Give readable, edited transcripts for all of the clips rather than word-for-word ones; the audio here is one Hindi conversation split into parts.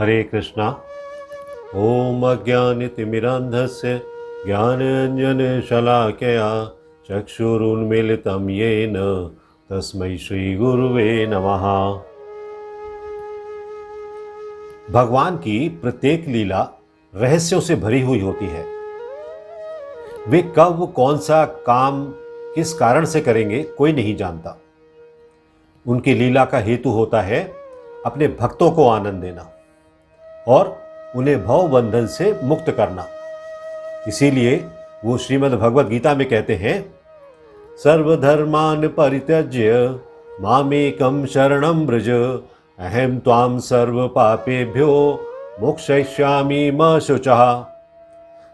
हरे कृष्णा। ओम अज्ञानतिमिरान्धस्य ज्ञानाञ्जनशलाकया चक्षुरुन्मीलितं येन तस्मै श्रीगुरुवे नमः। भगवान की प्रत्येक लीला रहस्यों से भरी हुई होती है। वे कब कौन सा काम किस कारण से करेंगे कोई नहीं जानता। उनकी लीला का हेतु होता है अपने भक्तों को आनंद देना और उन्हें भव बंधन से मुक्त करना। इसीलिए वो श्रीमद् भगवद गीता में कहते हैं, सर्वधर्मान परित्यज्य मामेकं शरणं व्रज अहम त्वां सर्व पापेभ्यो मोक्षयिष्यामि मा शुचः।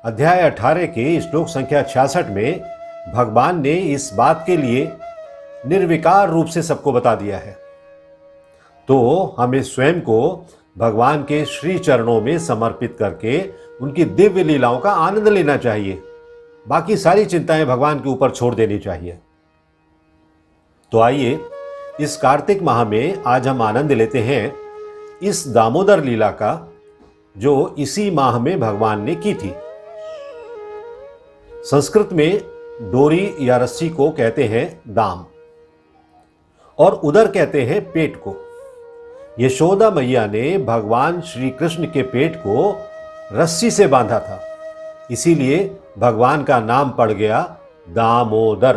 अध्याय 18 के श्लोक संख्या 66 में भगवान ने इस बात के लिए निर्विकार रूप से सबको बता दिया है। तो हमें स्वयं को भगवान के श्री चरणों में समर्पित करके उनकी दिव्य लीलाओं का आनंद लेना चाहिए। बाकी सारी चिंताएं भगवान के ऊपर छोड़ देनी चाहिए। तो आइए इस कार्तिक माह में आज हम आनंद लेते हैं इस दामोदर लीला का, जो इसी माह में भगवान ने की थी। संस्कृत में डोरी या रस्सी को कहते हैं दाम और उदर कहते हैं पेट को। यशोदा मैया ने भगवान श्री कृष्ण के पेट को रस्सी से बांधा था, इसीलिए भगवान का नाम पड़ गया दामोदर।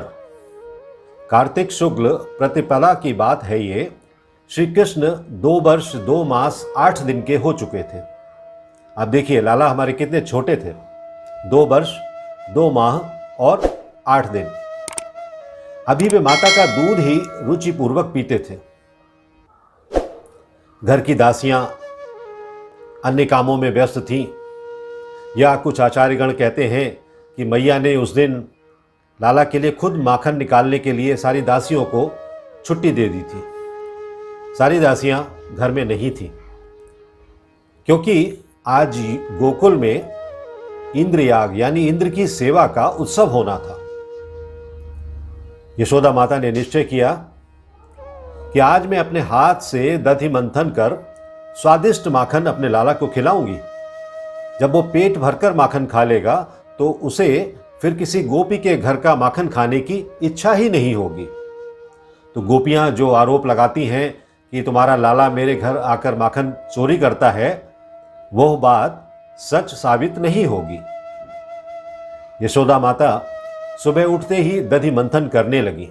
कार्तिक शुक्ल प्रतिपदा की बात है ये। श्री कृष्ण 2 वर्ष 2 मास 8 दिन के हो चुके थे। अब देखिए लाला हमारे कितने छोटे थे, 2 वर्ष 2 माह और 8 दिन। अभी वे माता का दूध ही रुचिपूर्वक पीते थे। घर की दासियां अन्य कामों में व्यस्त थीं, या कुछ आचार्यगण कहते हैं कि मैया ने उस दिन लाला के लिए खुद माखन निकालने के लिए सारी दासियों को छुट्टी दे दी थी। सारी दासियां घर में नहीं थीं, क्योंकि आज गोकुल में इंद्रयाग यानी इंद्र की सेवा का उत्सव होना था। यशोदा माता ने निश्चय किया कि आज मैं अपने हाथ से दधि मंथन कर स्वादिष्ट माखन अपने लाला को खिलाऊंगी। जब वो पेट भरकर माखन खा लेगा तो उसे फिर किसी गोपी के घर का माखन खाने की इच्छा ही नहीं होगी। तो गोपियां जो आरोप लगाती हैं कि तुम्हारा लाला मेरे घर आकर माखन चोरी करता है, वह बात सच साबित नहीं होगी। यशोदा माता सुबह उठते ही दधि मंथन करने लगी,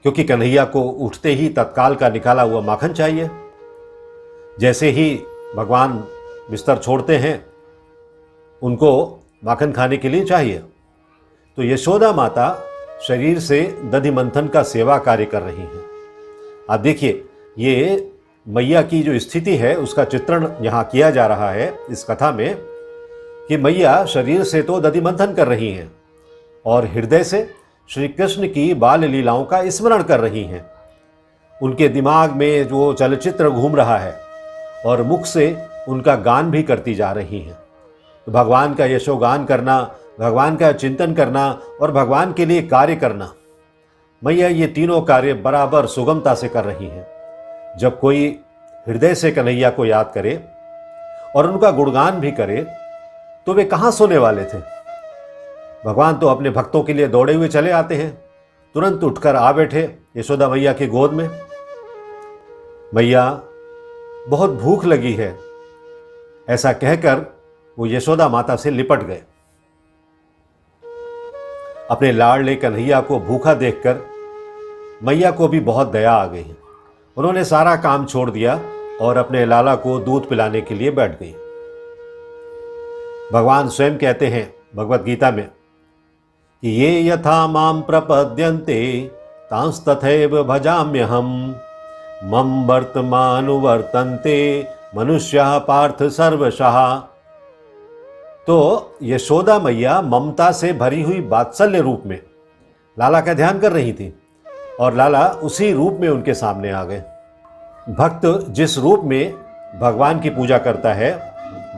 क्योंकि कन्हैया को उठते ही तत्काल का निकाला हुआ माखन चाहिए। जैसे ही भगवान बिस्तर छोड़ते हैं उनको माखन खाने के लिए चाहिए। तो यशोदा माता शरीर से दधि मंथन का सेवा कार्य कर रही हैं। आप देखिए ये मैया की जो स्थिति है उसका चित्रण यहाँ किया जा रहा है इस कथा में, कि मैया शरीर से तो दधि मंथन कर रही हैं और हृदय से श्री कृष्ण की बाल लीलाओं का स्मरण कर रही हैं। उनके दिमाग में जो चलचित्र घूम रहा है और मुख से उनका गान भी करती जा रही हैं। तो भगवान का यशोगान करना, भगवान का चिंतन करना और भगवान के लिए कार्य करना, मैया ये तीनों कार्य बराबर सुगमता से कर रही हैं। जब कोई हृदय से कन्हैया को याद करे और उनका गुणगान भी करे तो वे कहाँ सोने वाले थे। भगवान तो अपने भक्तों के लिए दौड़े हुए चले आते हैं, तुरंत उठकर आ बैठे यशोदा मैया की गोद में। मैया बहुत भूख लगी है, ऐसा कहकर वो यशोदा माता से लिपट गए। अपने लाडले कन्हैया को भूखा देखकर मैया को भी बहुत दया आ गई। उन्होंने सारा काम छोड़ दिया और अपने लाला को दूध पिलाने के लिए बैठ गई। भगवान स्वयं कहते हैं भगवत गीता में कि ये यथा माम प्रपद्यन्ते तांस्तथैव भजाम्यहम् मम वर्तमानुवर्तन्ते मनुष्यः पार्थ सर्वशः। तो यशोदा मैया ममता से भरी हुई वात्सल्य रूप में लाला का ध्यान कर रही थी और लाला उसी रूप में उनके सामने आ गए। भक्त जिस रूप में भगवान की पूजा करता है,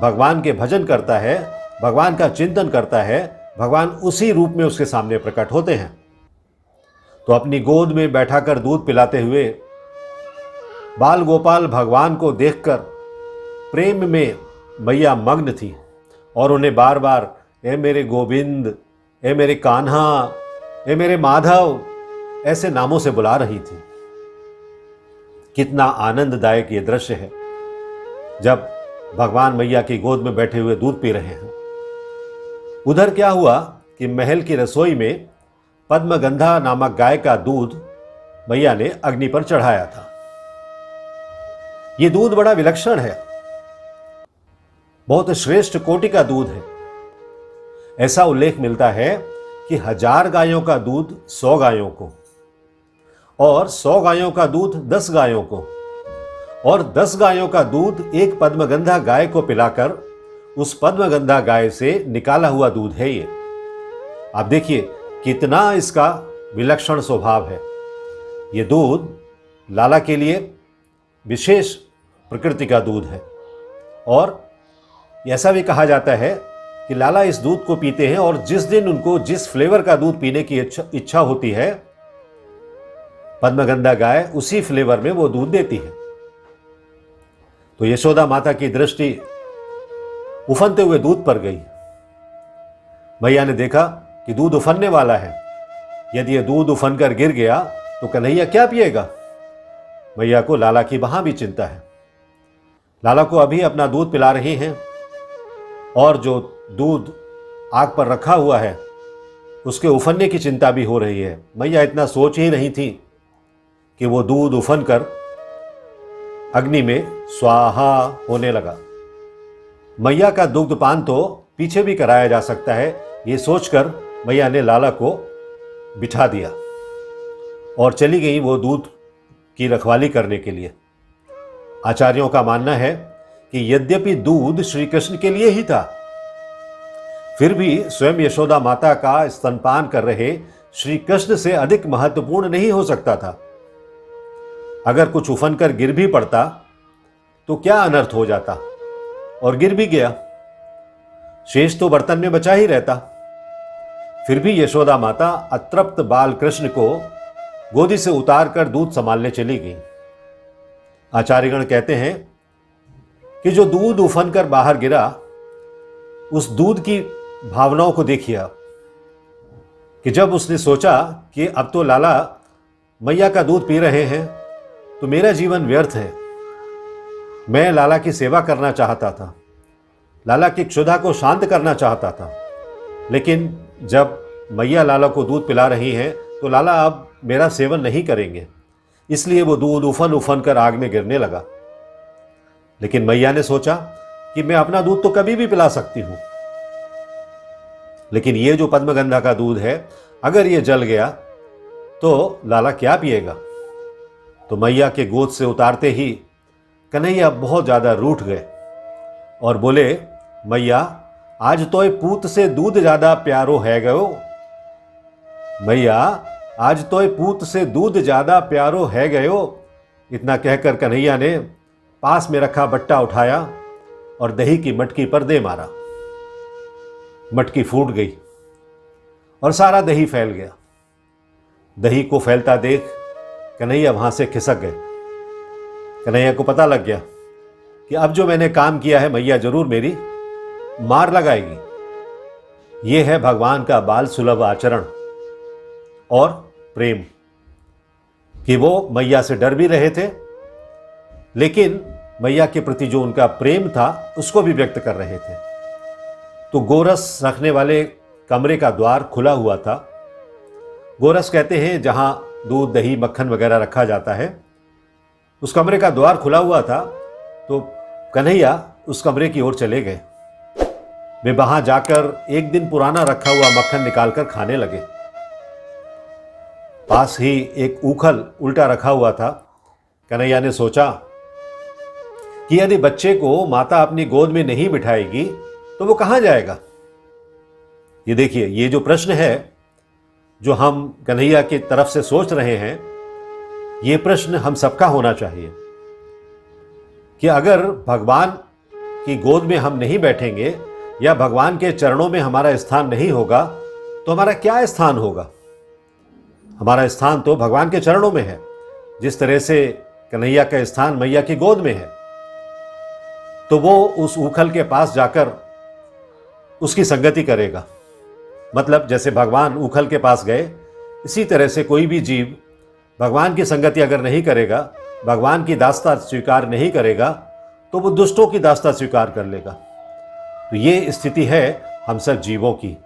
भगवान के भजन करता है, भगवान का चिंतन करता है, भगवान उसी रूप में उसके सामने प्रकट होते हैं। तो अपनी गोद में बैठाकर दूध पिलाते हुए बाल गोपाल भगवान को देखकर प्रेम में मैया मग्न थी और उन्हें बार बार ए मेरे गोविंद, ए मेरे कान्हा, ए मेरे माधव ऐसे नामों से बुला रही थी। कितना आनंददायक ये दृश्य है जब भगवान मैया की गोद में बैठे हुए दूध पी रहे हैं। उधर क्या हुआ कि महल की रसोई में पद्मगंधा नामक गाय का दूध मैया ने अग्नि पर चढ़ाया था। यह दूध बड़ा विलक्षण है, बहुत श्रेष्ठ कोटि का दूध है। ऐसा उल्लेख मिलता है कि 1000 गायों का दूध 100 गायों को, और 100 गायों का दूध 10 गायों को, और 10 गायों का दूध एक पद्मगंधा गाय को पिलाकर उस पद्मगंधा गाय से निकाला हुआ दूध है ये। आप देखिए कितना इसका विलक्षण स्वभाव है। ये दूध लाला के लिए विशेष प्रकृति का दूध है, और ऐसा भी कहा जाता है कि लाला इस दूध को पीते हैं और जिस दिन उनको जिस फ्लेवर का दूध पीने की इच्छा होती है, पद्मगंधा गाय उसी फ्लेवर में वो दूध देती है। तो यशोदा माता की दृष्टि उफनते हुए दूध पर गई। मैया ने देखा कि दूध उफनने वाला है, यदि यह दूध उफन कर गिर गया तो कन्हैया क्या पिएगा। मैया को लाला की वहां भी चिंता है। लाला को अभी अपना दूध पिला रही हैं और जो दूध आग पर रखा हुआ है उसके उफनने की चिंता भी हो रही है। मैया इतना सोच ही नहीं थी कि वो दूध उफन कर अग्नि में स्वाहा होने लगा। मैया का दुग्धपान तो पीछे भी कराया जा सकता है, ये सोचकर मैया ने लाला को बिठा दिया और चली गई वो दूध की रखवाली करने के लिए। आचार्यों का मानना है कि यद्यपि दूध श्री कृष्ण के लिए ही था, फिर भी स्वयं यशोदा माता का स्तनपान कर रहे श्री कृष्ण से अधिक महत्वपूर्ण नहीं हो सकता था। अगर कुछ उफन कर गिर भी पड़ता तो क्या अनर्थ हो जाता, और गिर भी गया, शेष तो बर्तन में बचा ही रहता। फिर भी यशोदा माता अतृप्त बाल कृष्ण को गोदी से उतारकर दूध संभालने चली गई। आचार्यगण कहते हैं कि जो दूध उफन कर बाहर गिरा, उस दूध की भावनाओं को देखिए कि जब उसने सोचा कि अब तो लाला मैया का दूध पी रहे हैं तो मेरा जीवन व्यर्थ है। मैं लाला की सेवा करना चाहता था, लाला की क्षुधा को शांत करना चाहता था, लेकिन जब मैया लाला को दूध पिला रही हैं तो लाला अब मेरा सेवन नहीं करेंगे, इसलिए वो दूध उफन उफन कर आग में गिरने लगा। लेकिन मैया ने सोचा कि मैं अपना दूध तो कभी भी पिला सकती हूं, लेकिन ये जो पद्मगंधा का दूध है, अगर ये जल गया तो लाला क्या पिएगा। तो मैया के गोद से उतारते ही कन्हैया बहुत ज्यादा रूठ गए और बोले, मैया आज तो पूत से दूध ज्यादा प्यारो है गयो। मैया आज तो पूत से दूध ज्यादा प्यारो है गयो। इतना कहकर कन्हैया ने पास में रखा बट्टा उठाया और दही की मटकी पर दे मारा। मटकी फूट गई और सारा दही फैल गया। दही को फैलता देख कन्हैया वहां से खिसक गए। कन्हैया को पता लग गया कि अब जो मैंने काम किया है मैया जरूर मेरी मार लगाएगी। यह है भगवान का बाल सुलभ आचरण और प्रेम, कि वो मैया से डर भी रहे थे, लेकिन मैया के प्रति जो उनका प्रेम था उसको भी व्यक्त कर रहे थे। तो गोरस रखने वाले कमरे का द्वार खुला हुआ था। गोरस कहते हैं जहां दूध दही मक्खन वगैरह रखा जाता है, उस कमरे का द्वार खुला हुआ था। तो कन्हैया उस कमरे की ओर चले गए। वे वहां जाकर एक दिन पुराना रखा हुआ मक्खन निकालकर खाने लगे। पास ही एक ऊखल उल्टा रखा हुआ था। कन्हैया ने सोचा कि यदि बच्चे को माता अपनी गोद में नहीं बिठाएगी तो वो कहां जाएगा। ये देखिए, ये जो प्रश्न है जो हम कन्हैया की तरफ से सोच रहे हैं, ये प्रश्न हम सबका होना चाहिए कि अगर भगवान की गोद में हम नहीं बैठेंगे या भगवान के चरणों में हमारा स्थान नहीं होगा तो हमारा क्या स्थान होगा। हमारा स्थान तो भगवान के चरणों में है। जिस तरह से कन्हैया का स्थान मैया की गोद में है, तो वो उस ऊखल के पास जाकर उसकी संगति करेगा। मतलब जैसे भगवान ऊखल के पास गए, इसी तरह से कोई भी जीव भगवान की संगति अगर नहीं करेगा, भगवान की दास्ता स्वीकार नहीं करेगा, तो वो दुष्टों की दास्ता स्वीकार कर लेगा। तो ये स्थिति है हम सब जीवों की।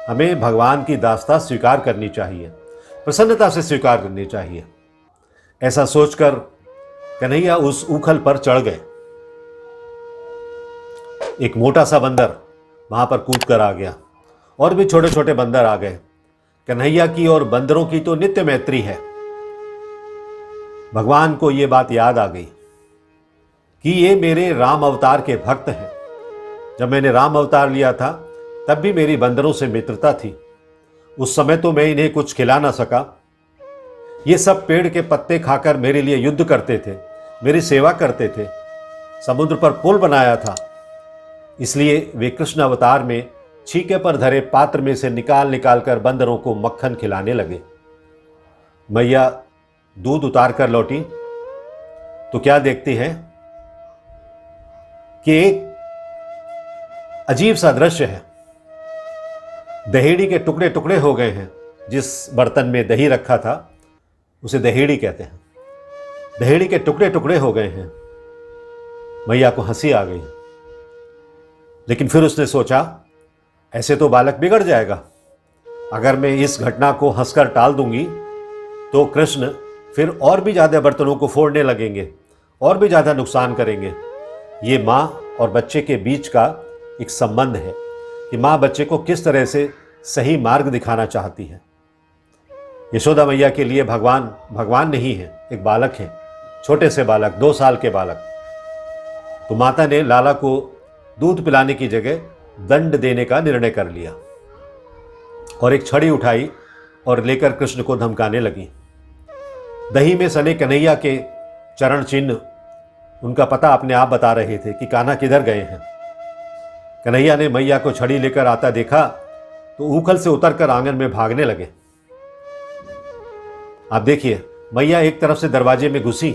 हमें भगवान की दास्ता स्वीकार करनी चाहिए, प्रसन्नता से स्वीकार करनी चाहिए। ऐसा सोचकर कन्हैया उस ऊखल पर चढ़ गए। एक मोटा सा बंदर वहां पर कूद कर आ गया, और भी छोटे छोटे बंदर आ गए। कन्हैया की और बंदरों की तो नित्य मैत्री है। भगवान को यह बात याद आ गई कि ये मेरे राम अवतार के भक्त हैं। जब मैंने राम अवतार लिया था तब भी मेरी बंदरों से मित्रता थी। उस समय तो मैं इन्हें कुछ खिला ना सका। ये सब पेड़ के पत्ते खाकर मेरे लिए युद्ध करते थे, मेरी सेवा करते थे, समुद्र पर पुल बनाया था। इसलिए वे कृष्ण अवतार में छीके पर धरे पात्र में से निकाल निकाल कर बंदरों को मक्खन खिलाने लगे। मैया दूध उतार कर लौटी तो क्या देखती है कि एक अजीब सा दृश्य है। दहेड़ी के टुकड़े टुकड़े हो गए हैं। जिस बर्तन में दही रखा था उसे दहेड़ी कहते हैं। दहेड़ी के टुकड़े टुकड़े हो गए हैं। मैया को हंसी आ गई, लेकिन फिर उसने सोचा ऐसे तो बालक बिगड़ जाएगा। अगर मैं इस घटना को हंसकर टाल दूंगी तो कृष्ण फिर और भी ज़्यादा बर्तनों को फोड़ने लगेंगे, और भी ज़्यादा नुकसान करेंगे। ये माँ और बच्चे के बीच का एक संबंध है कि माँ बच्चे को किस तरह से सही मार्ग दिखाना चाहती है। यशोदा मैया के लिए भगवान भगवान नहीं है, एक बालक है, छोटे से बालक, 2 साल के बालक। तो माता ने लाला को दूध पिलाने की जगह दंड देने का निर्णय कर लिया और एक छड़ी उठाई और लेकर कृष्ण को धमकाने लगी। दही में सने कन्हैया के चरण चिन्ह उनका पता अपने आप बता रहे थे कि कान्हा किधर गए हैं। कन्हैया ने मैया को छड़ी लेकर आता देखा तो ऊखल से उतरकर आंगन में भागने लगे। आप देखिए, मैया एक तरफ से दरवाजे में घुसी।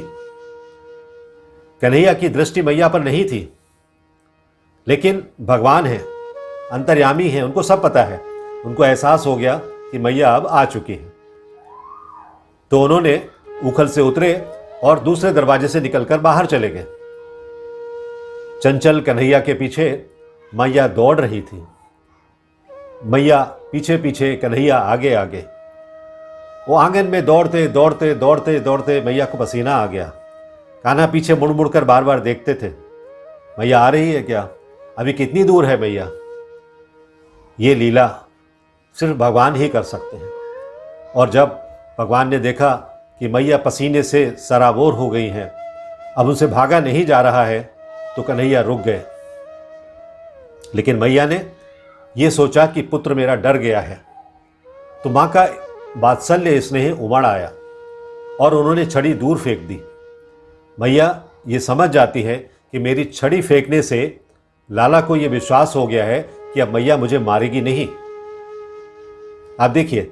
कन्हैया की दृष्टि मैया पर नहीं थी, लेकिन भगवान है, अंतर्यामी है, उनको सब पता है। उनको एहसास हो गया कि मैया अब आ चुकी है। तो उन्होंने ऊखल से उतरे और दूसरे दरवाजे से निकलकर बाहर चले गए। चंचल कन्हैया के पीछे मैया दौड़ रही थी। मैया पीछे पीछे, कन्हैया आगे आगे। वो आंगन में दौड़ते दौड़ते दौड़ते दौड़ते मैया को पसीना आ गया। कान्हा पीछे मुड़ मुड़ कर बार बार देखते थे, मैया आ रही है क्या, अभी कितनी दूर है मैया। ये लीला सिर्फ भगवान ही कर सकते हैं। और जब भगवान ने देखा कि मैया पसीने से सराबोर हो गई हैं, अब उनसे भागा नहीं जा रहा है, तो कन्हैया रुक गए। लेकिन मैया ने यह सोचा कि पुत्र मेरा डर गया है, तो माँ का वात्सल्य स्नेह उमड़ आया और उन्होंने छड़ी दूर फेंक दी। मैया ये समझ जाती है कि मेरी छड़ी फेंकने से लाला को यह विश्वास हो गया है कि अब मैया मुझे मारेगी नहीं। आप देखिए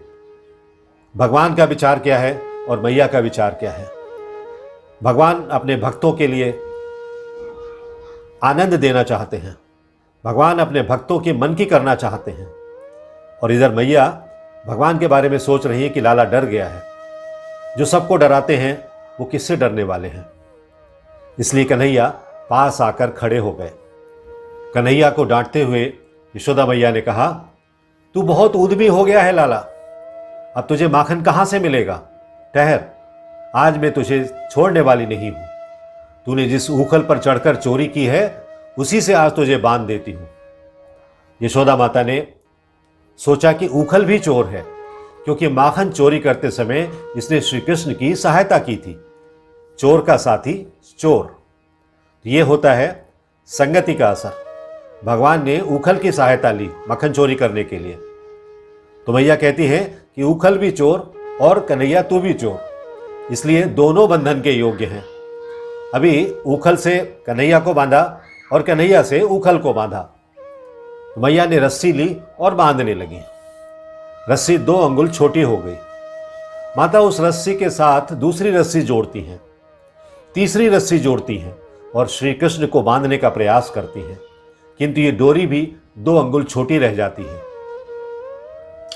भगवान का विचार क्या है और मैया का विचार क्या है। भगवान अपने भक्तों के लिए आनंद देना चाहते हैं, भगवान अपने भक्तों के मन की करना चाहते हैं, और इधर मैया भगवान के बारे में सोच रही है कि लाला डर गया है। जो सबको डराते हैं वो किससे डरने वाले हैं। इसलिए कन्हैया पास आकर खड़े हो गए। कन्हैया को डांटते हुए यशोदा मैया ने कहा, तू बहुत उद्यमी हो गया है लाला, अब तुझे माखन कहाँ से मिलेगा। ठहर, आज मैं तुझे छोड़ने वाली नहीं हूं। तूने जिस ऊखल पर चढ़कर चोरी की है उसी से आज तुझे बांध देती हूं। यशोदा माता ने सोचा कि ऊखल भी चोर है, क्योंकि माखन चोरी करते समय इसने श्री कृष्ण की सहायता की थी। चोर का साथी चोर, ये होता है संगति का असर। भगवान ने ऊखल की सहायता ली मक्खन चोरी करने के लिए। तो मैया कहती है कि ऊखल भी चोर और कन्हैया तू भी चोर, इसलिए दोनों बंधन के योग्य हैं। अभी ऊखल से कन्हैया को बांधा और कन्हैया से ऊखल को बांधा। तो मैया ने रस्सी ली और बांधने लगी। रस्सी 2 अंगुल छोटी हो गई। माता उस रस्सी के साथ दूसरी रस्सी जोड़ती हैं। तीसरी रस्सी जोड़ती हैं और श्री कृष्ण को बांधने का प्रयास करती हैं, किंतु ये डोरी भी 2 अंगुल छोटी रह जाती है।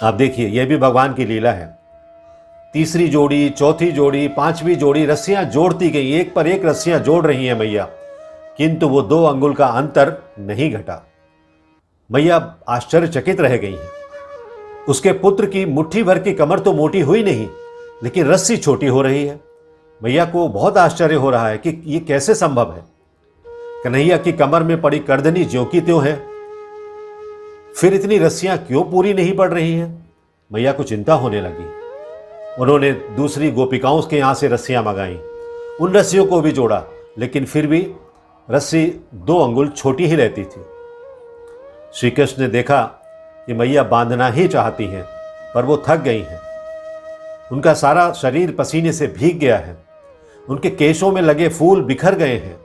आप देखिए, यह भी भगवान की लीला है। तीसरी जोड़ी, चौथी जोड़ी, 5वीं जोड़ी रस्सियां जोड़ती गई, एक पर एक रस्सियां जोड़ रही हैं मैया, किंतु वो 2 अंगुल का अंतर नहीं घटा। मैया आश्चर्यचकित रह गई हैं। उसके पुत्र की मुट्ठी भर की कमर तो मोटी हुई नहीं, लेकिन रस्सी छोटी हो रही है। मैया को बहुत आश्चर्य हो रहा है कि ये कैसे संभव है। कन्हैया की कमर में पड़ी करदनी ज्यों की त्यों है, फिर इतनी रस्सियां क्यों पूरी नहीं पड़ रही हैं? मैया को चिंता होने लगी। उन्होंने दूसरी गोपिकाओं के यहां से रस्सियां मंगाई, उन रस्सियों को भी जोड़ा, लेकिन फिर भी रस्सी 2 अंगुल छोटी ही रहती थी। श्री कृष्ण ने देखा कि मैया बांधना ही चाहती हैं, पर वो थक गई हैं। उनका सारा शरीर पसीने से भीग गया है, उनके केशों में लगे फूल बिखर गए हैं।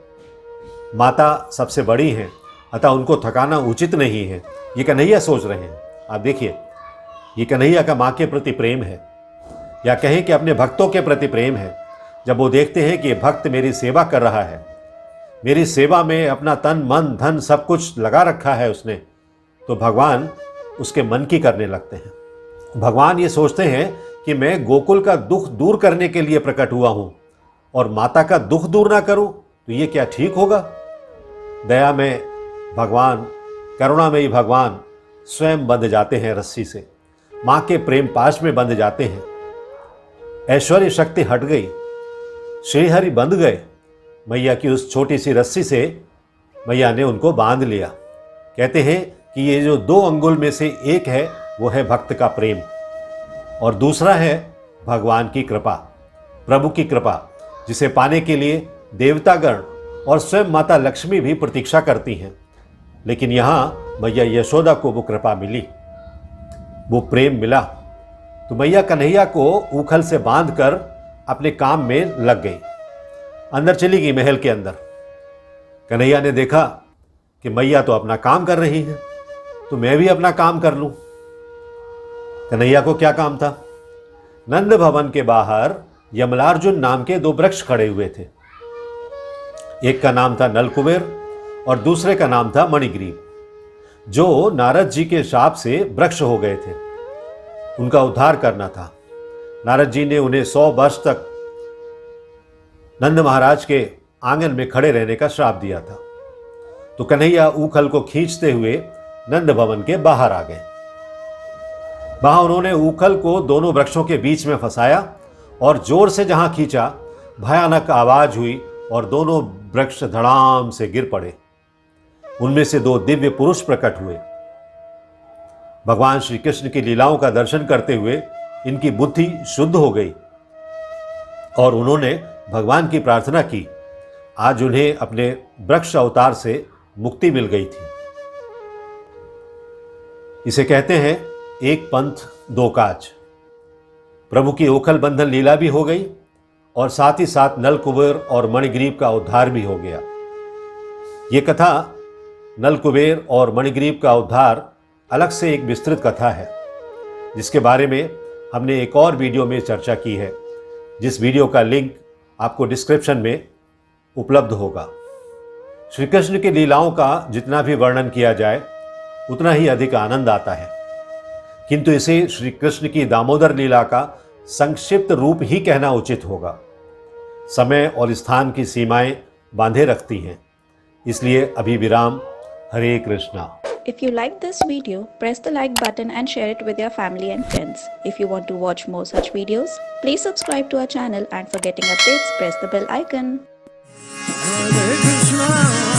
माता सबसे बड़ी हैं, अतः उनको थकाना उचित नहीं है, ये कन्हैया सोच रहे हैं। आप देखिए, ये कन्हैया का माँ के प्रति प्रेम है, या कहें कि अपने भक्तों के प्रति प्रेम है। जब वो देखते हैं कि ये भक्त मेरी सेवा कर रहा है, मेरी सेवा में अपना तन मन धन सब कुछ लगा रखा है उसने, तो भगवान उसके मन की करने लगते हैं। भगवान ये सोचते हैं कि मैं गोकुल का दुख दूर करने के लिए प्रकट हुआ हूं और माता का दुख दूर ना करूं, तो ये क्या ठीक होगा? दया में भगवान, करुणामयी भगवान स्वयं बंध जाते हैं रस्सी से, मां के प्रेम पाश में बंध जाते हैं। ऐश्वर्य शक्ति हट गई, श्रीहरि बंध गए। मैया की उस छोटी सी रस्सी से मैया ने उनको बांध लिया। कहते हैं कि ये जो 2 अंगुल में से एक है, वो है भक्त का प्रेम, और दूसरा है भगवान की कृपा, प्रभु की कृपा, जिसे पाने के लिए देवतागण और स्वयं माता लक्ष्मी भी प्रतीक्षा करती हैं। लेकिन यहाँ मैया यशोदा को वो कृपा मिली, वो प्रेम मिला, तो मैया कन्हैया को ऊखल से बांधकर अपने काम में लग गई। अंदर चली गई महल के अंदर। कन्हैया ने देखा कि मैया तो अपना काम कर रही है, तो मैं भी अपना काम कर लूं। कन्हैया को क्या काम था? नंद भवन के बाहर यमलार्जुन नाम के 2 वृक्ष खड़े हुए थे। एक का नाम था नलकुबेर और दूसरे का नाम था मणिग्रीव, जो नारद जी के शाप से वृक्ष हो गए थे। उनका उद्धार करना था। नारद जी ने उन्हें 100 वर्ष तक नंद महाराज के आंगन में खड़े रहने का श्राप दिया था। तो कन्हैया ऊखल को खींचते हुए नंद भवन के बाहर आ गए। वहां उन्होंने ऊखल को दोनों वृक्षों के बीच में फंसाया और जोर से जहां खींचा, भयानक आवाज हुई और दोनों वृक्ष धड़ाम से गिर पड़े। उनमें से 2 दिव्य पुरुष प्रकट हुए। भगवान श्री कृष्ण की लीलाओं का दर्शन करते हुए इनकी बुद्धि शुद्ध हो गई और उन्होंने भगवान की प्रार्थना की। आज उन्हें अपने वृक्ष अवतार से मुक्ति मिल गई थी। इसे कहते हैं एक पंथ 2 काज। प्रभु की ओखल बंधन लीला भी हो गई और साथ ही साथ नलकुबेर और मणिग्रीव का उद्धार भी हो गया। ये कथा नलकुबेर और मणिग्रीव का उद्धार अलग से एक विस्तृत कथा है, जिसके बारे में हमने एक और वीडियो में चर्चा की है, जिस वीडियो का लिंक आपको डिस्क्रिप्शन में उपलब्ध होगा। श्री कृष्ण की लीलाओं का जितना भी वर्णन किया जाए उतना ही अधिक आनंद आता है, किंतु इसे श्री कृष्ण की दामोदर लीला का संक्षिप्त रूप ही कहना उचित होगा। समय और स्थान की सीमाएं बांधे रखती हैं, इसलिए अभी विराम। हरे Krishna. If you like this video, press the like button and share it with your family and friends. If you want to watch more such videos, please subscribe to our channel, and for getting updates, press the bell icon. Hare Krishna